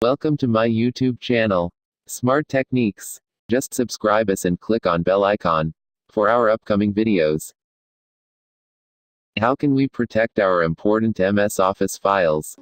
Welcome to my YouTube channel, Smart Techniques. Just subscribe us and click on bell icon for our upcoming videos. How can we protect our important MS Office files?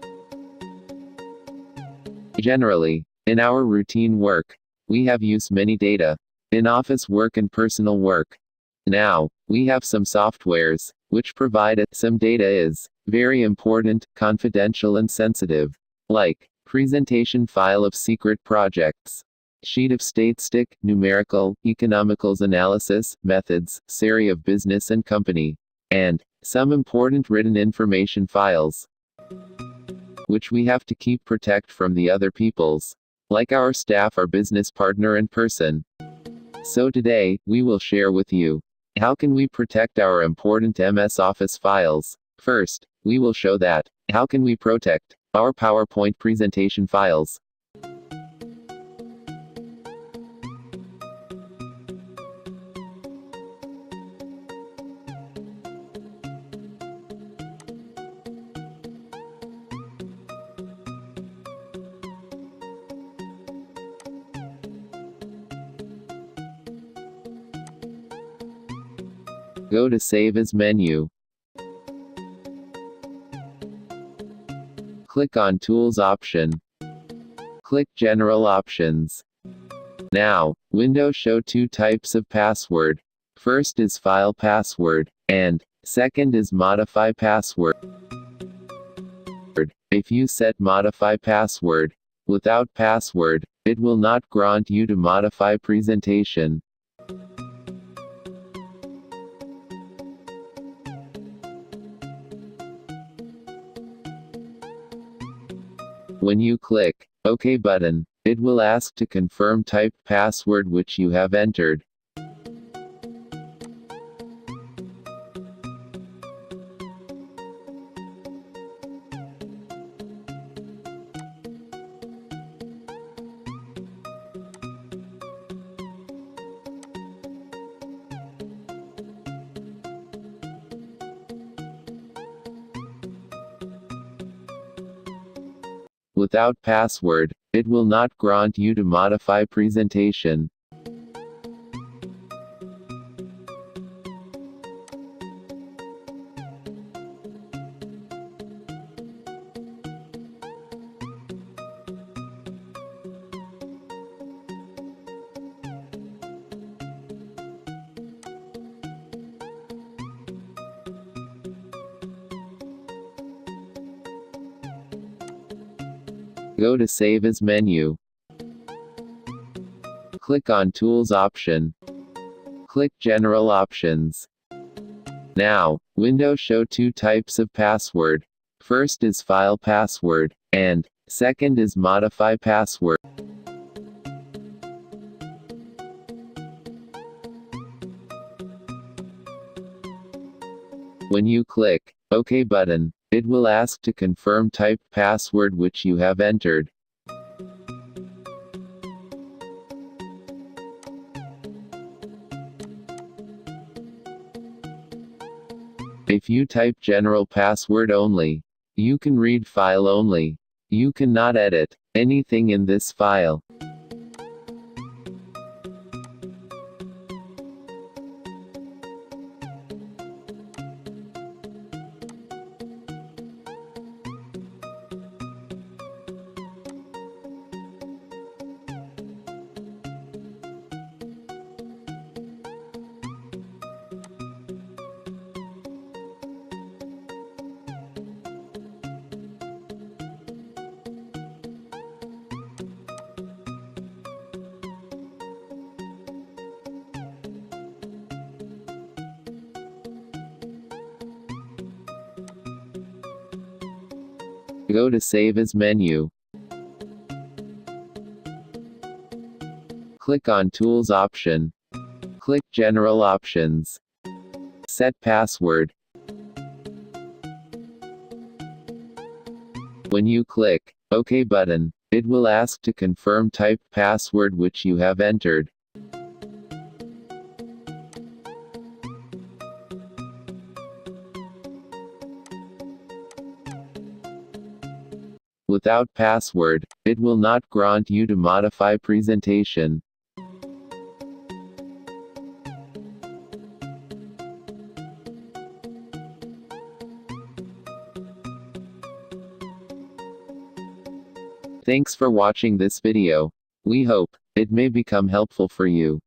Generally, in our routine work, we have used many data in office work and personal work. Now, we have some softwares which provide it. Some data is very important, confidential and sensitive, like presentation file of secret projects, sheet of statistic, numerical, economicals analysis, methods, series of business and company, and some important written information files, which we have to keep protect from the other people's, like our staff or business partner and person. So today, we will share with you, how can we protect our important MS Office files? First, we will show that, how can we protect our PowerPoint presentation files. Go to Save As menu. Click on Tools option. Click General Options. Now, Windows show two types of password. First is File Password, and second is Modify Password. If you set Modify Password without password, it will not grant you to modify presentation. When you click OK button, it will ask to confirm typed password which you have entered. Without password, it will not grant you to modify presentation. Go to Save As menu. Click on Tools option. Click General Options. Now, Windows show two types of password. First is File Password, and second is Modify Password. When you click OK button, it will ask to confirm typed password which you have entered. If you type general password only, you can read file only. You cannot edit anything in this file. Go to Save As menu. Click on Tools option. Click General Options. Set Password. When you click OK button, it will ask to confirm typed password which you have entered. Without password, it will not grant you to modify presentation. Thanks for watching this video. We hope it may become helpful for you.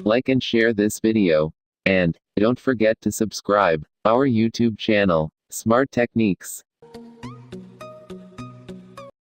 Like and share this video. And don't forget to subscribe our YouTube channel, Smart Techniques.